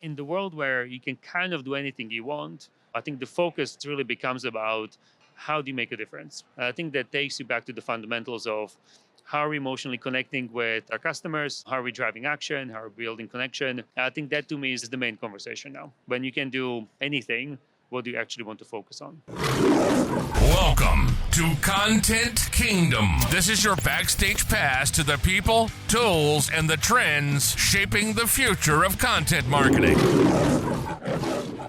In the world where you can kind of do anything you want, I think the focus really becomes about how do you make a difference. I think that takes you back to the fundamentals of how are we emotionally connecting with our customers, how are we driving action, how are we building connection. I think that to me is the main conversation now. When you can do anything, what do you actually want to focus on? Welcome to Content Kingdom. This is your backstage pass to the people, tools, and the trends shaping the future of content marketing.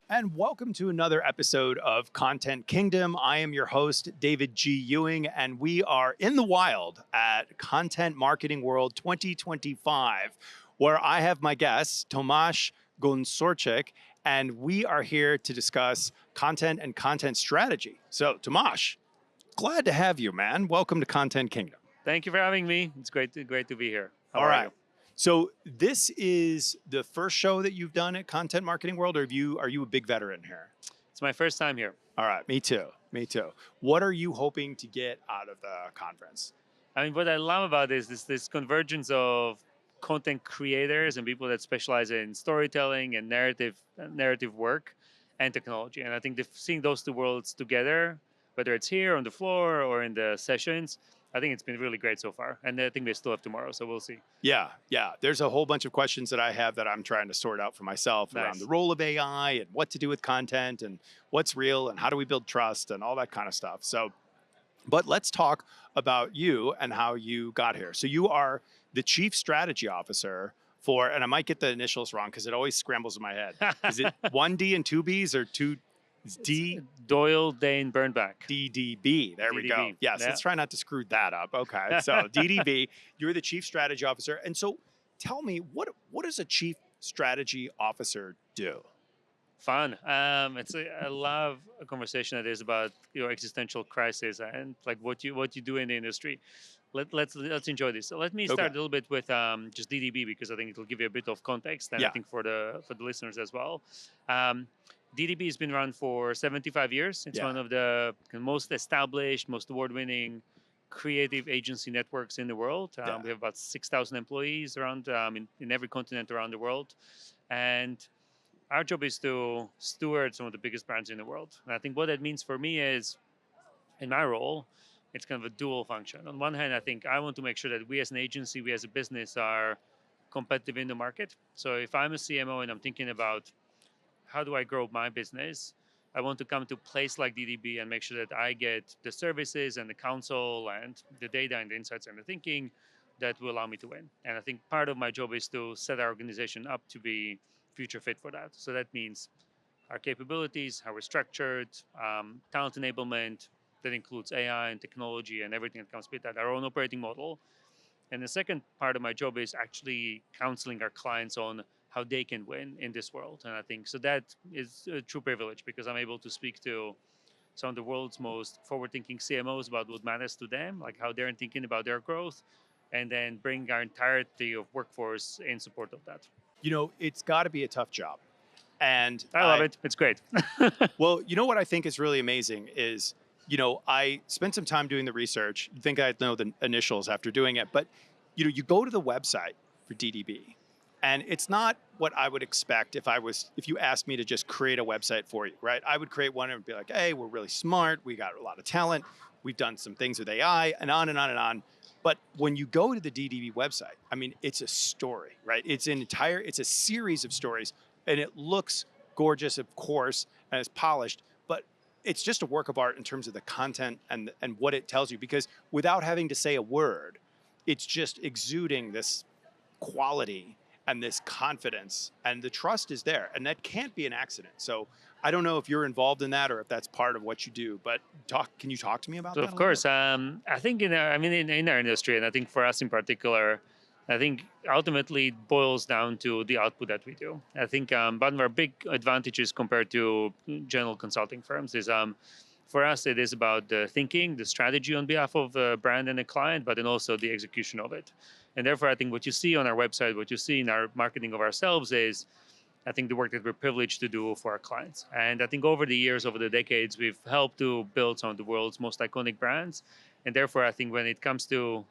And welcome to another episode of Content Kingdom. I am your host, David G. Ewing, and we are in the wild at Content Marketing World 2025, where I have my guest, Tomas Gonsorcik, and we are here to discuss content and content strategy. So, Tomas, glad to have you, man. Welcome to Content Kingdom. Thank you for having me. It's great to be here. How All are right. you? So this is the first show that you've done at Content Marketing World, or are you a big veteran here? It's my first time here. All right, me too. What are you hoping to get out of the conference? I mean, what I love about this convergence of content creators and people that specialize in storytelling and narrative work and technology. And I think seeing those two worlds together, whether it's here on the floor or in the sessions, I think it's been really great so far. And I think we still have tomorrow, so we'll see. Yeah. There's a whole bunch of questions that I have that I'm trying to sort out for myself around the role of AI and what to do with content and what's real and how do we build trust and all that kind of stuff. So, but let's talk about you and how you got here. So you are the Chief Strategy Officer for, and I might get the initials wrong because it always scrambles in my head. Is it 1D and 2Bs or 2D? Doyle, Dane, Burnback. DDB. There we go. Yes, let's try not to screw that up. Okay, so DDB, you're the Chief Strategy Officer. And so tell me, what does a Chief Strategy Officer do? Fun. I love a conversation that is about your existential crisis and like what you do in the industry. Let's enjoy this. So let me start a little bit with just DDB because I think it'll give you a bit of context and I think for the listeners as well. DDB has been around for 75 years. It's one of the most established, most award-winning creative agency networks in the world. We have about 6,000 employees around in every continent around the world. And our job is to steward some of the biggest brands in the world. And I think what that means for me is, in my role, it's kind of a dual function. On one hand, I think I want to make sure that we as an agency, we as a business are competitive in the market. So if I'm a CMO and I'm thinking about how do I grow my business, I want to come to a place like DDB and make sure that I get the services and the counsel and the data and the insights and the thinking that will allow me to win. And I think part of my job is to set our organization up to be future fit for that. So that means our capabilities, how we're structured, talent enablement, that includes AI and technology and everything that comes with that, our own operating model. And the second part of my job is actually counseling our clients on how they can win in this world. And I think so that is a true privilege because I'm able to speak to some of the world's most forward-thinking CMOs about what matters to them, like how they're thinking about their growth, and then bring our entirety of workforce in support of that. You know, it's got to be a tough job. And I love it. It's great. Well, you know what I think is really amazing is, I spent some time doing the research. You think I'd know the initials after doing it, but, you go to the website for DDB. And it's not what I would expect if you asked me to just create a website for you, right? I would create one and be like, hey, we're really smart. We got a lot of talent. We've done some things with AI and on and on and on. But when you go to the DDB website, I mean, it's a story, right? It's a series of stories and it looks gorgeous, of course, and it's polished, but it's just a work of art in terms of the content and what it tells you, because without having to say a word, it's just exuding this quality and this confidence, and the trust is there, and that can't be an accident. So I don't know if you're involved in that or if that's part of what you do, but can you talk to me about that? Of course. I think in our industry, and I think for us in particular, I think ultimately it boils down to the output that we do. I think one of our big advantages compared to general consulting firms is for us, it is about the thinking, the strategy on behalf of a brand and a client, but then also the execution of it. And therefore, I think what you see on our website, what you see in our marketing of ourselves is, I think, the work that we're privileged to do for our clients. And I think over the years, over the decades, we've helped to build some of the world's most iconic brands. And therefore, I think when it comes to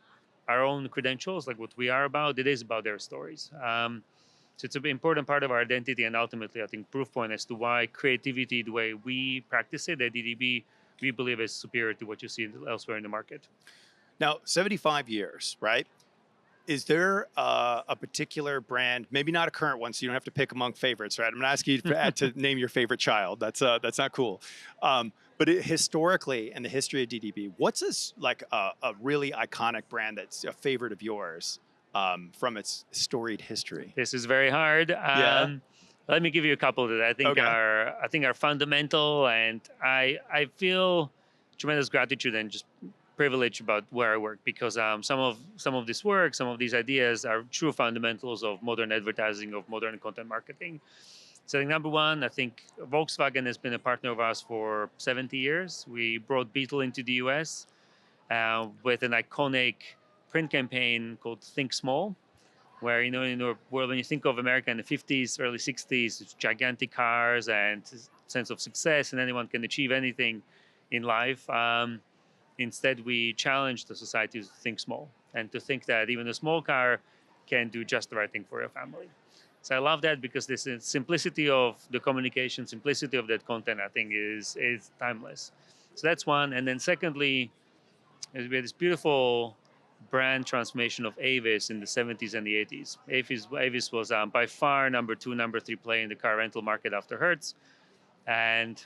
our own credentials, like what we are about, it is about their stories. So it's an important part of our identity, and ultimately, I think, proof point as to why creativity, the way we practice it at DDB, we believe is superior to what you see elsewhere in the market. Now, 75 years, right? Is there a particular brand, maybe not a current one, so you don't have to pick among favorites, right? I'm going to ask you to name your favorite child. That's not cool. But historically, in the history of DDB, what's a really iconic brand that's a favorite of yours from its storied history? This is very hard. Yeah. Let me give you a couple that I think Okay. are fundamental, and I feel tremendous gratitude and just privilege about where I work, because some of this work, some of these ideas are true fundamentals of modern advertising, of modern content marketing. So number one, I think Volkswagen has been a partner of ours for 70 years. We brought Beetle into the US with an iconic print campaign called Think Small, where, in the world, when you think of America in the 50s, early 60s, it's gigantic cars and sense of success, and anyone can achieve anything in life. Instead, we challenge the society to think small and to think that even a small car can do just the right thing for your family. So I love that, because this simplicity of the communication, simplicity of that content, I think is timeless. So that's one. And then secondly, we had this beautiful brand transformation of Avis in the 70s and the 80s. Avis was by far number 2, number 3 player in the car rental market after Hertz. And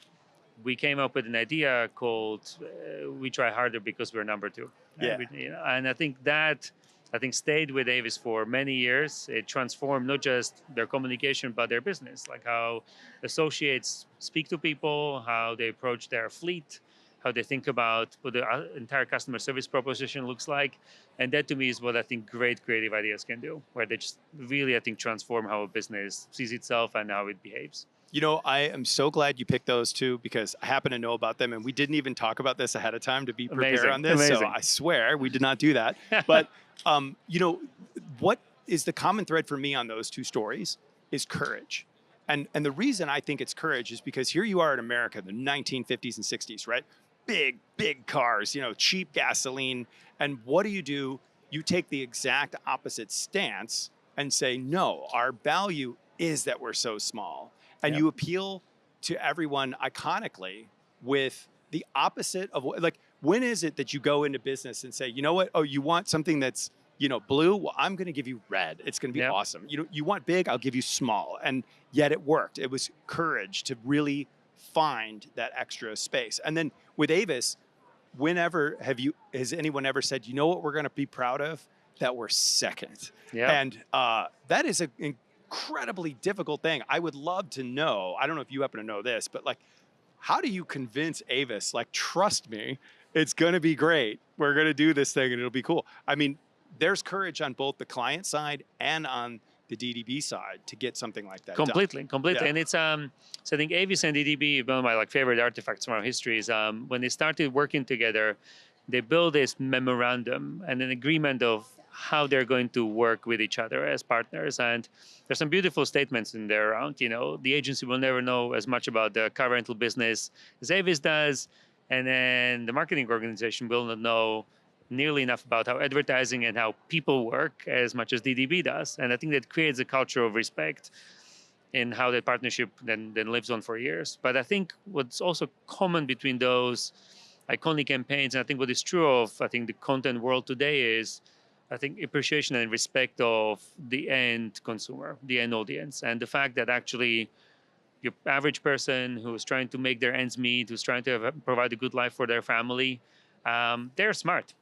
we came up with an idea called "We Try Harder Because We're Number 2." Yeah. And I think that stayed with Avis for many years. It transformed not just their communication, but their business, like how associates speak to people, how they approach their fleet, how they think about what the entire customer service proposition looks like. And that, to me, is what I think great creative ideas can do, where they just really, I think, transform how a business sees itself and how it behaves. I am so glad you picked those two, because I happen to know about them, and we didn't even talk about this ahead of time to be prepared on this. Amazing. So I swear we did not do that. But what is the common thread for me on those two stories is courage. And the reason I think it's courage is because here you are in America, the 1950s and 60s, right? Big cars, cheap gasoline. And what do? You take the exact opposite stance and say, no, our value is that we're so small. And you appeal to everyone iconically with the opposite of when is it that you go into business and say, you know what? Oh, you want something that's, blue? Well, I'm going to give you red. It's going to be awesome. You want big? I'll give you small. And yet it worked. It was courage to really find that extra space. And then with Avis, has anyone ever said, you know what we're going to be proud of? That we're second. Yeah. And that is an incredibly difficult thing. I would love to know, I don't know if you happen to know this, but how do you convince Avis, trust me, it's going to be great. We're going to do this thing and it'll be cool. I mean, there's courage on both the client side and on the DDB side to get something like that completely. Yeah. And it's so I think Avis and DDB, one of my favorite artifacts from our history, is when they started working together, they built this memorandum and an agreement of how they're going to work with each other as partners. And there's some beautiful statements in there around, the agency will never know as much about the car rental business as Avis does, and then the marketing organization will not know nearly enough about how advertising and how people work as much as DDB does. And I think that creates a culture of respect in how that partnership then lives on for years. But I think what's also common between those iconic campaigns, and I think what is true of, I think, the content world today, is I think appreciation and respect of the end consumer, the end audience, and the fact that actually your average person who's trying to make their ends meet, who's trying to provide a good life for their family, they're smart.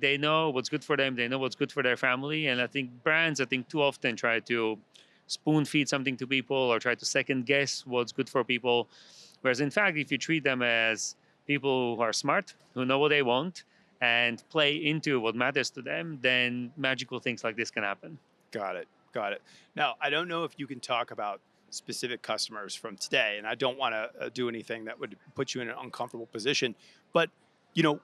They know what's good for them, they know what's good for their family. And I think brands, too often try to spoon feed something to people or try to second guess what's good for people. Whereas in fact, if you treat them as people who are smart, who know what they want, and play into what matters to them, then magical things like this can happen. Got it. Now, I don't know if you can talk about specific customers from today, and I don't want to do anything that would put you in an uncomfortable position, but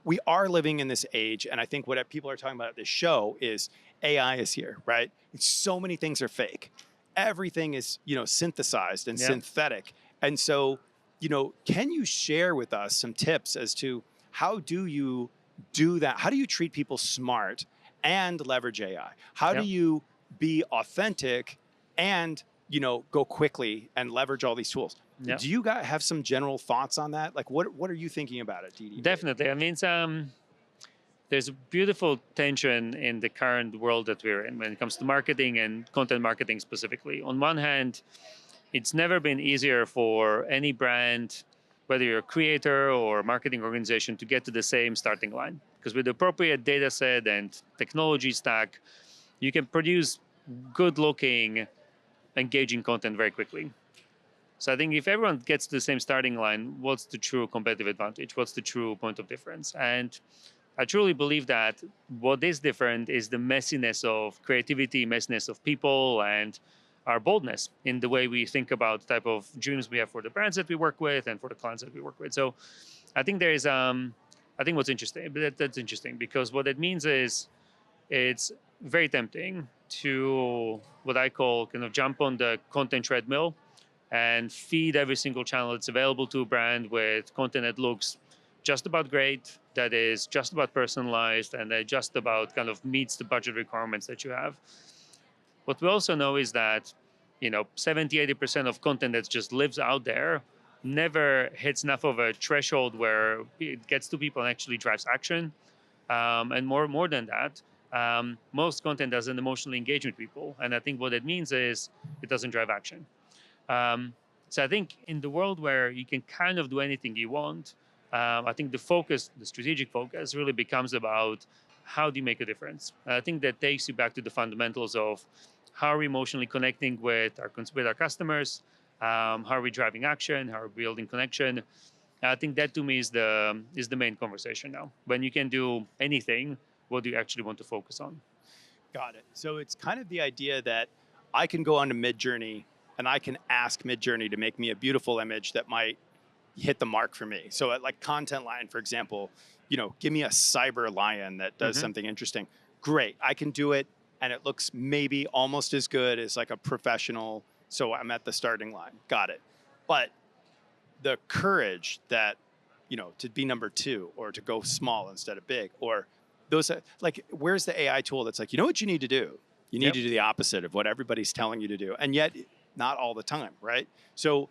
we are living in this age, and I think what people are talking about at this show is AI is here, right? So many things are fake. Everything is, synthesized and synthetic. And so, can you share with us some tips as to how do you do that? How do you treat people smart and leverage AI? How do you be authentic and go quickly and leverage all these tools. Yeah. Do you guys have some general thoughts on that? Like, what are you thinking about at DDB? Definitely. I mean, there's a beautiful tension in the current world that we're in when it comes to marketing and content marketing specifically. On one hand, it's never been easier for any brand, whether you're a creator or marketing organization, to get to the same starting line. Because with the appropriate data set and technology stack, you can produce good looking, engaging content very quickly. So I think if everyone gets to the same starting line, what's the true competitive advantage? What's the true point of difference? And I truly believe that what is different is the messiness of creativity, messiness of people, and our boldness in the way we think about the type of dreams we have for the brands that we work with and for the clients that we work with. So I think there is, I think what's interesting, that's interesting because what it means is it's very tempting to what I call kind of jump on the content treadmill and feed every single channel that's available to a brand with content that looks just about great, that is just about personalized, and that just about kind of meets the budget requirements that you have. What we also know is that 70, 80% of content that just lives out there never hits enough of a threshold where it gets to people and actually drives action. And more than that, most content doesn't emotionally engage with people. And I think what it means is it doesn't drive action. So I think in the world where you can kind of do anything you want, I think the strategic focus really becomes about how do you make a difference. And I think that takes you back to the fundamentals of how are we emotionally connecting with our customers, how are we driving action, how are we building connection. And I think that to me is the main conversation now. When you can do anything, what do you actually want to focus on? Got it. So it's kind of the idea that I can go onto Midjourney and I can ask Midjourney to make me a beautiful image that might hit the mark for me. So at like Content Line, for example, give me a cyber lion that does something interesting. Great, I can do it, and it looks maybe almost as good as like a professional. So I'm at the starting line. Got it. But the courage that, to be number 2 or to go small instead of big, or those, like, where's the AI tool that's like, what you need to do? You need to do the opposite of what everybody's telling you to do. And yet, not all the time, right? So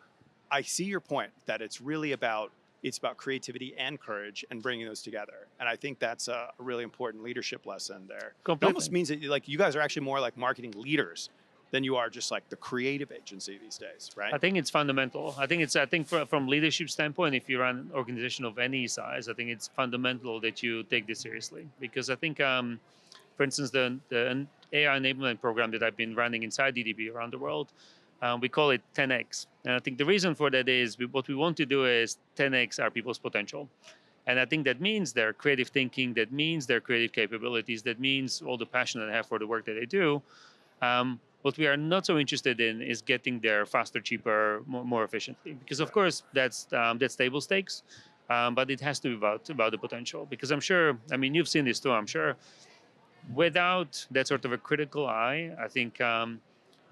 I see your point that it's about creativity and courage and bringing those together. And I think that's a really important leadership lesson there. Completely. It almost means that like you guys are actually more like marketing leaders than you are just like the creative agency these days, right? I think it's fundamental. I think from leadership standpoint, if you run an organization of any size, I think it's fundamental that you take this seriously. Because I think, for instance, the AI enablement program that I've been running inside DDB around the world, we call it 10x. And I think the reason for that is what we want to do is 10x our people's potential. And I think that means their creative thinking, that means their creative capabilities, that means all the passion that they have for the work that they do. What we are not so interested in is getting there faster, cheaper, more efficiently. Because of course that's table stakes, but it has to be about the potential. Because I'm sure, you've seen this too, I'm sure. Without that sort of a critical eye, I think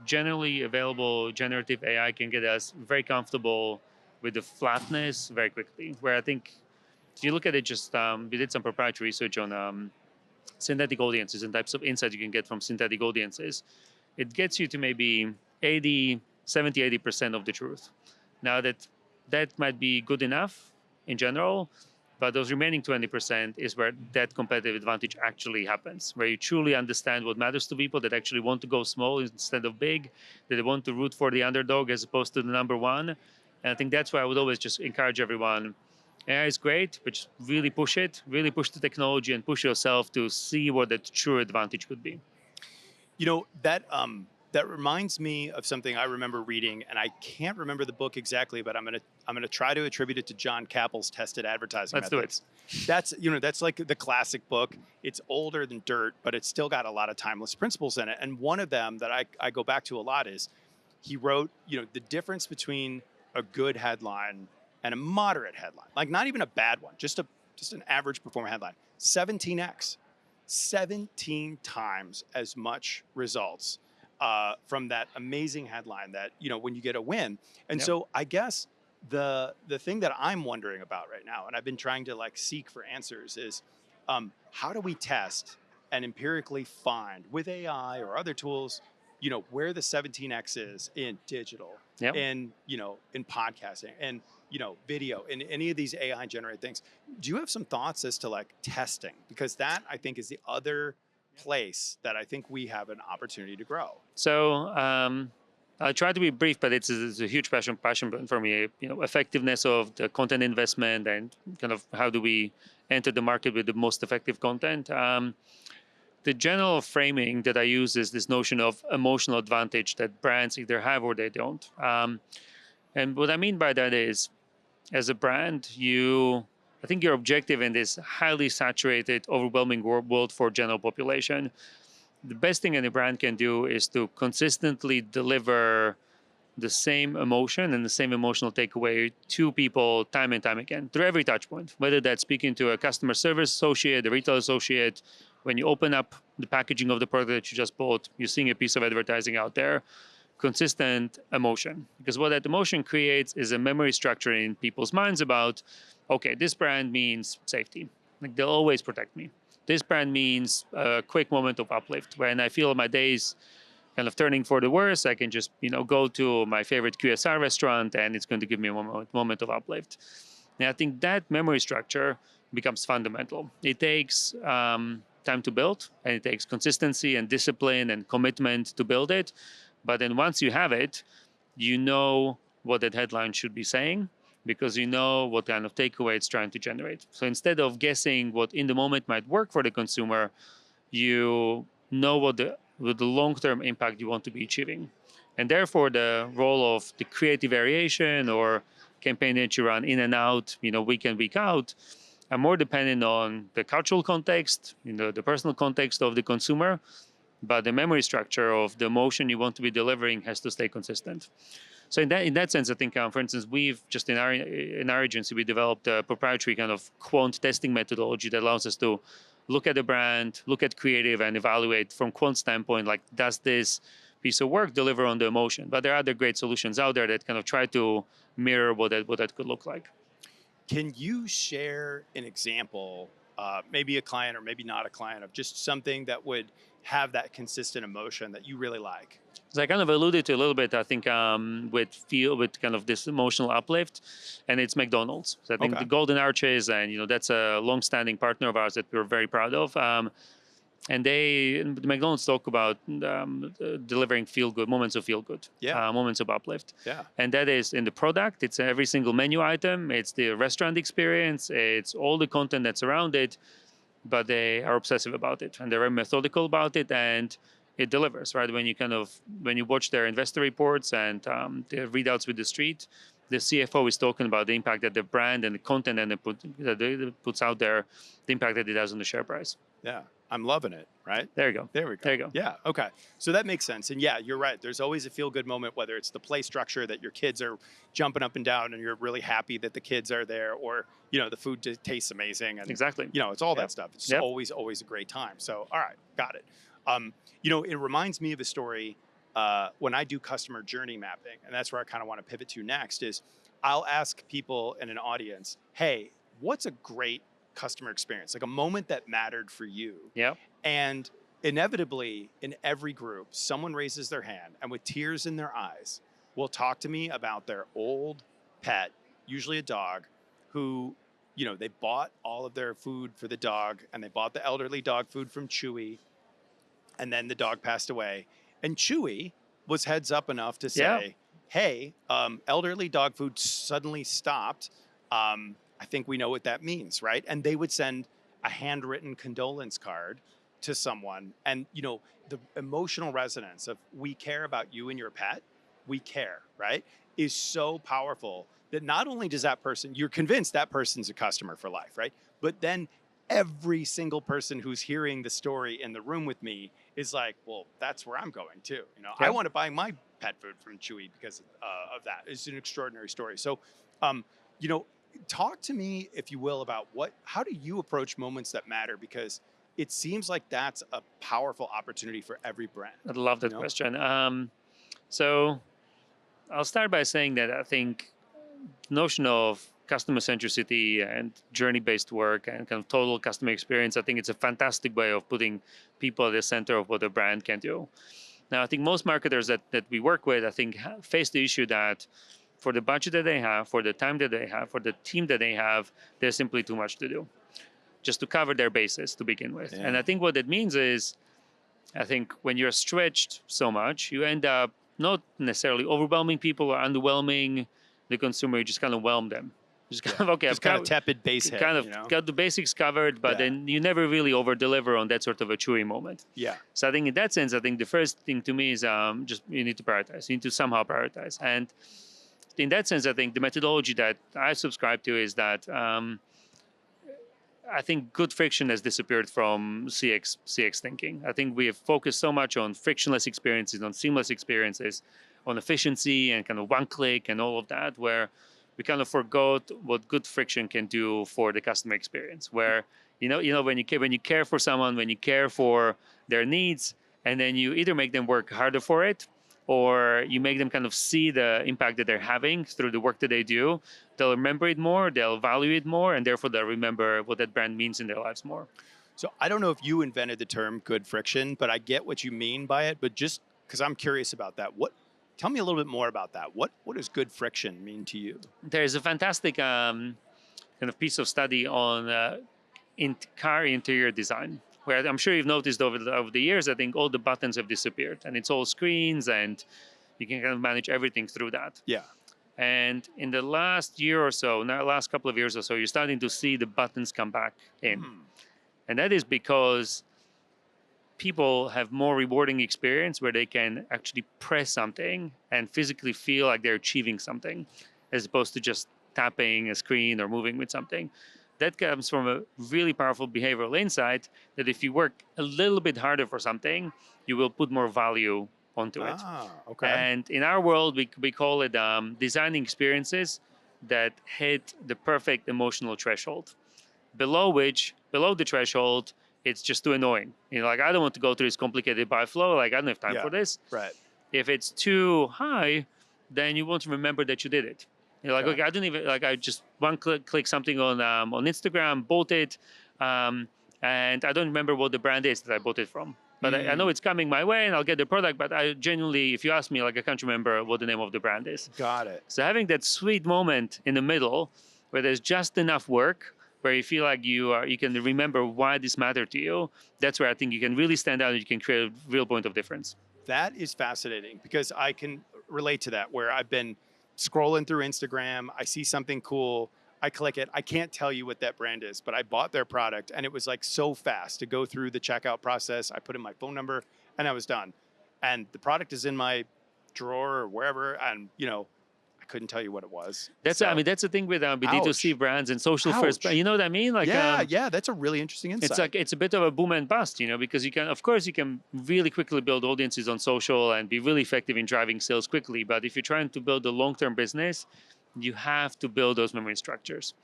generally available generative AI can get us very comfortable with the flatness very quickly. Where I think if you look at it, we did some proprietary research on synthetic audiences and types of insights you can get from synthetic audiences. It gets you to maybe 70-80% of the truth. Now that might be good enough in general, but those remaining 20% is where that competitive advantage actually happens, where you truly understand what matters to people, that actually want to go small instead of big, that they want to root for the underdog as opposed to the number one. And I think that's why I would always just encourage everyone. AI is great, but just really push it, really push the technology and push yourself to see what the true advantage could be. That reminds me of something I remember reading, and I can't remember the book exactly, but I'm gonna try to attribute it to John Capel's Tested Advertising Let's Methods. do it. That's like the classic book. It's older than dirt, but it's still got a lot of timeless principles in it. And one of them that I go back to a lot is he wrote, the difference between a good headline and a moderate headline, like not even a bad one, just an average performing headline, 17x. 17 times as much results from that amazing headline that, when you get a win. And so I guess the thing that I'm wondering about right now, and I've been trying to like seek for answers, is how do we test and empirically find with AI or other tools, where the 17x is in digital, Yep. in in podcasting, and video, and any of these AI generated things. Do you have some thoughts as to like testing? Because that I think is the other place that I think we have an opportunity to grow. So I'll try to be brief, but it's a huge passion for me. Effectiveness of the content investment and kind of how do we enter the market with the most effective content. The general framing that I use is this notion of emotional advantage that brands either have or they don't. And what I mean by that is, as a brand, I think your objective in this highly saturated, overwhelming world for general population, the best thing any brand can do is to consistently deliver the same emotion and the same emotional takeaway to people time and time again through every touch point, whether that's speaking to a customer service associate, a retail associate, when you open up the packaging of the product that you just bought, you're seeing a piece of advertising out there, consistent emotion. Because what that emotion creates is a memory structure in people's minds about, okay, this brand means safety. Like they'll always protect me. This brand means a quick moment of uplift. When I feel my days kind of turning for the worse, I can just go to my favorite QSR restaurant and it's going to give me a moment of uplift. And I think that memory structure becomes fundamental. It takes time to build, and it takes consistency and discipline and commitment to build it. But then once you have it, you know what that headline should be saying, because you know what kind of takeaway it's trying to generate. So instead of guessing what in the moment might work for the consumer, you know what the long-term impact you want to be achieving. And therefore, the role of the creative variation or campaign that you run in and out, week in, week out, are more dependent on the cultural context, the personal context of the consumer, but the memory structure of the emotion you want to be delivering has to stay consistent. So in that sense, I think, for instance, we've just in our agency, we developed a proprietary kind of quant testing methodology that allows us to look at the brand, look at creative, and evaluate from quant standpoint, like, does this piece of work deliver on the emotion? But there are other great solutions out there that kind of try to mirror what that could look like. Can you share an example, maybe a client or maybe not a client, of just something that would have that consistent emotion that you really like? So I kind of alluded to a little bit, I think, with kind of this emotional uplift, and it's McDonald's. So I think the Golden Arches, and that's a long-standing partner of ours that we're very proud of. And the McDonald's talk about delivering feel-good moments of feel-good, moments of uplift. Yeah. And that is in the product. It's every single menu item. It's the restaurant experience. It's all the content that's around it. But they are obsessive about it, and they're very methodical about it, and it delivers, right? When you watch their investor reports and their readouts with the street, the CFO is talking about the impact that the brand and the content that they puts out there, the impact that it has on the share price. Yeah, I'm loving it, right? There you go. There we go. There you go. Yeah, okay. So that makes sense. And yeah, you're right. There's always a feel-good moment, whether it's the play structure that your kids are jumping up and down and you're really happy that the kids are there, or, the food tastes amazing. And, exactly. It's all that stuff. It's always a great time. So, all right, got it. It reminds me of a story when I do customer journey mapping, and that's where I kind of want to pivot to next, is I'll ask people in an audience, hey, what's a great customer experience, like a moment that mattered for you? Yeah. And inevitably, in every group, someone raises their hand and with tears in their eyes will talk to me about their old pet, usually a dog, who, they bought all of their food for the dog, and they bought the elderly dog food from Chewy, and then the dog passed away. And Chewy was heads up enough to say, hey, elderly dog food suddenly stopped. I think we know what that means, right? And they would send a handwritten condolence card to someone. And, the emotional resonance of, we care about you and your pet, we care, right, is so powerful that not only does that person, you're convinced that person's a customer for life, right? But then every single person who's hearing the story in the room with me is like, well, that's where I'm going too. I want to buy my pet food from Chewy because of that. It's an extraordinary story. So, talk to me, if you will, about how do you approach moments that matter? Because it seems like that's a powerful opportunity for every brand. I love that question. So I'll start by saying that I think the notion of customer centricity and journey-based work and kind of total customer experience, I think it's a fantastic way of putting people at the center of what a brand can do. Now, I think most marketers that we work with, I think, face the issue that for the budget that they have, for the time that they have, for the team that they have, there's simply too much to do just to cover their bases to begin with. Yeah. And I think what that means is, I think when you're stretched so much, you end up not necessarily overwhelming people or underwhelming the consumer. You just kind of whelm them. Just kind of, okay, just kind of tepid base hit, kind of got the basics covered, but then you never really over deliver on that sort of a chewy moment. Yeah. So I think in that sense, I think the first thing to me is just you need to prioritize. You need to somehow prioritize. And in that sense, I think the methodology that I subscribe to is that I think good friction has disappeared from CX thinking. I think we have focused so much on frictionless experiences, on seamless experiences, on efficiency and kind of one click and all of that, where we kind of forgot what good friction can do for the customer experience. Where you know when you care for someone, when you care for their needs, and then you either make them work harder for it, or you make them kind of see the impact that they're having through the work that they do, they'll remember it more, they'll value it more, and therefore they'll remember what that brand means in their lives more. So I don't know if you invented the term good friction, but I get what you mean by it. But just because I'm curious about that, tell me a little bit more about that. What does good friction mean to you? There's a fantastic kind of piece of study on car interior design, where I'm sure you've noticed over the years, I think all the buttons have disappeared, and it's all screens, and you can kind of manage everything through that. Yeah. And in the last year or so, now last couple of years or so, you're starting to see the buttons come back in. And that is because people have more rewarding experience where they can actually press something and physically feel like they're achieving something, as opposed to just tapping a screen or moving with something. That comes from a really powerful behavioral insight that if you work a little bit harder for something, you will put more value onto it. Okay. And in our world, we call it designing experiences that hit the perfect emotional threshold, below the threshold, it's just too annoying. Like, I don't want to go through this complicated buy flow. Like, I don't have time for this. Right. If it's too high, then you won't remember that you did it. You're like, okay, I don't even, like, I just one click something on Instagram, bought it, and I don't remember what the brand is that I bought it from. But I know it's coming my way and I'll get the product, but I genuinely, if you ask me, like, I can't remember what the name of the brand is. Got it. So having that sweet moment in the middle where there's just enough work, where you feel like you can remember why this mattered to you, that's where I think you can really stand out and you can create a real point of difference. That is fascinating because I can relate to that, where I've been scrolling through Instagram, I see something cool, I click it. I can't tell you what that brand is, but I bought their product and it was like so fast to go through the checkout process. I put in my phone number and I was done. And the product is in my drawer or wherever, and I couldn't tell you what it was. That's the thing with D2C brands and social first. You know what I mean? Like, yeah, that's a really interesting insight. It's a bit of a boom and bust, because you can really quickly build audiences on social and be really effective in driving sales quickly. But if you're trying to build a long-term business, you have to build those memory structures.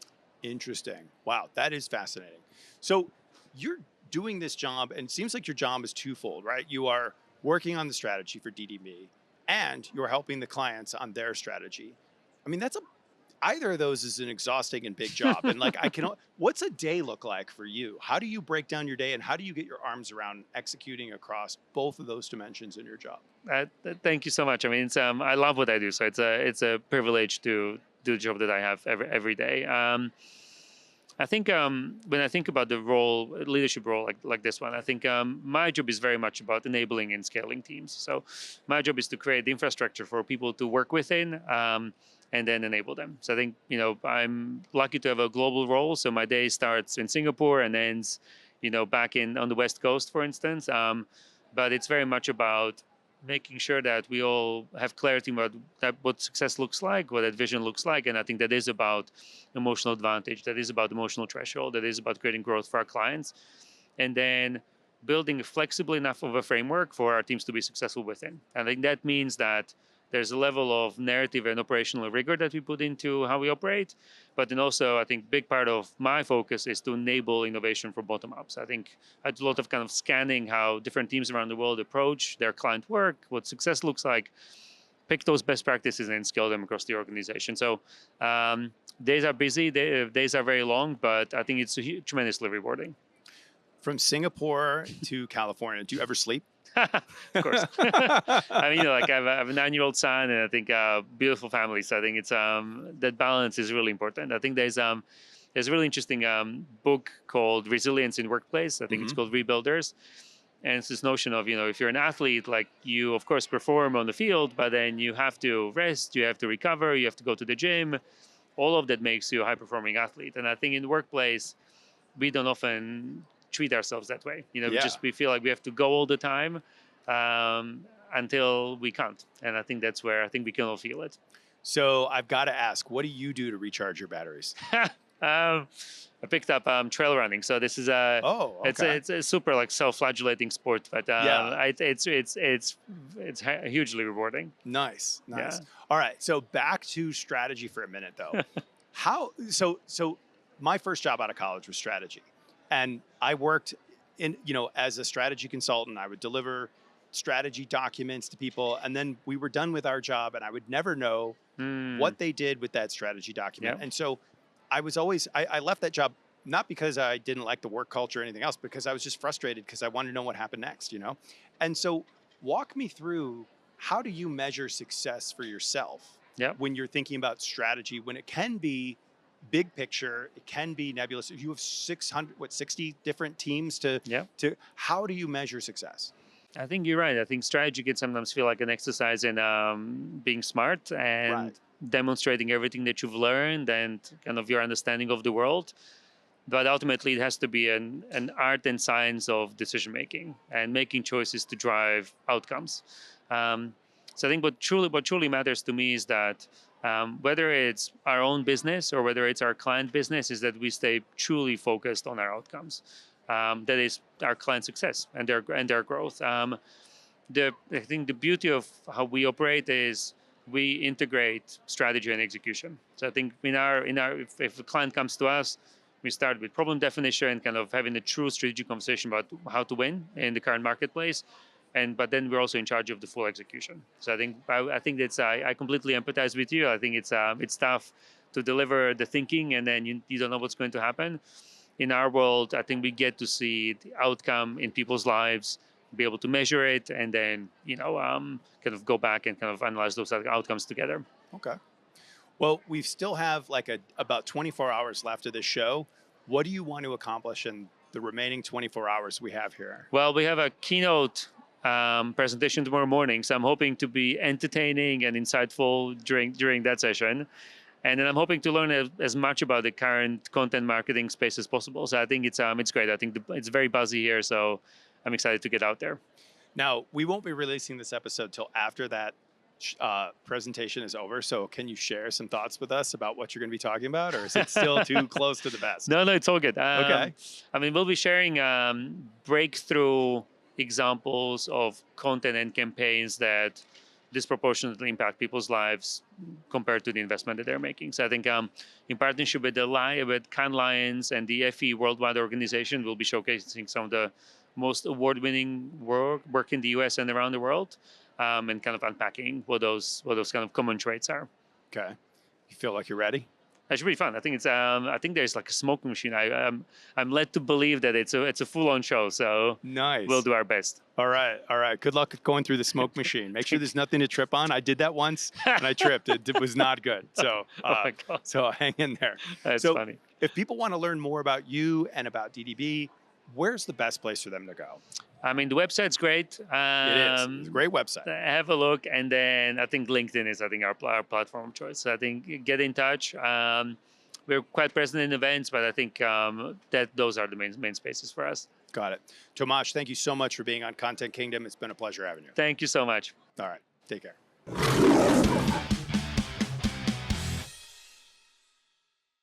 Interesting. Wow, that is fascinating. So you're doing this job, and it seems like your job is twofold, right? You are working on the strategy for DDB, and you're helping the clients on their strategy. I mean, either of those is an exhausting and big job. And like, what's a day look like for you? How do you break down your day, and how do you get your arms around executing across both of those dimensions in your job? Thank you so much. I mean, I love what I do, so it's a privilege to do the job that I have every day. I think when I think about the leadership role like this one, I think my job is very much about enabling and scaling teams. So my job is to create the infrastructure for people to work within and then enable them. So I think, I'm lucky to have a global role. So my day starts in Singapore and ends, back on the West Coast, for instance. But it's very much about making sure that we all have clarity about what success looks like, what that vision looks like. And I think that is about emotional advantage, that is about emotional threshold, that is about creating growth for our clients. And then building flexible enough of a framework for our teams to be successful within. I think that means that there's a level of narrative and operational rigor that we put into how we operate. But then also, I think big part of my focus is to enable innovation from bottom up. So I think I do a lot of kind of scanning how different teams around the world approach their client work, what success looks like, pick those best practices and scale them across the organization. So days are busy, days are very long, but I think it's tremendously rewarding. From Singapore to California, do you ever sleep? Of course. I mean, like I have a 9-year-old son, and I think beautiful family. So I think it's that balance is really important. I think there's a really interesting book called Resilience in Workplace. I think it's called Rebuilders. And it's this notion of, if you're an athlete, like you, of course, perform on the field, but then you have to rest, you have to recover, you have to go to the gym. All of that makes you a high-performing athlete. And I think in the workplace, we don't often treat ourselves that way. We feel like we have to go all the time until we can't. And I think that's where I think we can all feel it. So I've got to ask, what do you do to recharge your batteries? I picked up trail running, so this is it's a super like self-flagellating sport, but it's hugely rewarding. Nice. Yeah. All right, so back to strategy for a minute though. So my first job out of college was strategy, and I worked in as a strategy consultant. I would deliver strategy documents to people, and then we were done with our job, and I would never know what they did with that strategy document. And so I was always, I left that job, not because I didn't like the work culture or anything else, because I was just frustrated because I wanted to know what happened next, And so walk me through, how do you measure success for yourself when you're thinking about strategy, when it can be big picture, it can be nebulous. If you have 60 different teams to how do you measure success? I think you're right. I think strategy can sometimes feel like an exercise in being smart and demonstrating everything that you've learned and kind of your understanding of the world. But ultimately, it has to be an art and science of decision making and making choices to drive outcomes. So I think what truly matters to me is that whether it's our own business or whether it's our client business, is that we stay truly focused on our outcomes. That is our client success and their growth. I think the beauty of how we operate is we integrate strategy and execution. So I think if a client comes to us, we start with problem definition and kind of having a true strategic conversation about how to win in the current marketplace. But then we're also in charge of the full execution. So I think that's I completely empathize with you. I think it's tough to deliver the thinking and then you don't know what's going to happen. In our world, I think we get to see the outcome in people's lives, be able to measure it, and then kind of go back and kind of analyze those outcomes together. Okay. Well, we still have about 24 hours left of this show. What do you want to accomplish in the remaining 24 hours we have here? Well, we have a keynote presentation tomorrow morning, so I'm hoping to be entertaining and insightful during that session. And then I'm hoping to learn as much about the current content marketing space as possible. So I think it's great. I think it's very buzzy here, so I'm excited to get out there. Now, we won't be releasing this episode till after that presentation is over. So can you share some thoughts with us about what you're going to be talking about, or is it still too close to the vest? No, it's all good. Okay. I mean, we'll be sharing breakthrough examples of content and campaigns that disproportionately impact people's lives compared to the investment that they're making. So I think in partnership with Cannes Lions and the FE Worldwide Organization, we'll be showcasing some of the most award-winning work in the US and around the world, and kind of unpacking what those kind of common traits are. Okay. You feel like you're ready? That should be fun. I think it's. I think there's like a smoke machine. I'm led to believe that it's a full-on show. So nice. We'll do our best. All right. Good luck going through the smoke machine. Make sure there's nothing to trip on. I did that once and I tripped. It was not good. So so hang in there. That's funny. If people want to learn more about you and about DDB, where's the best place for them to go? I mean, the website's great. It is. It's a great website. Have a look, and then I think LinkedIn is our platform of choice. So I think get in touch. We're quite present in events, but I think that those are the main spaces for us. Got it. Tomas, thank you so much for being on Content Kingdom. It's been a pleasure having you. Thank you so much. All right. Take care.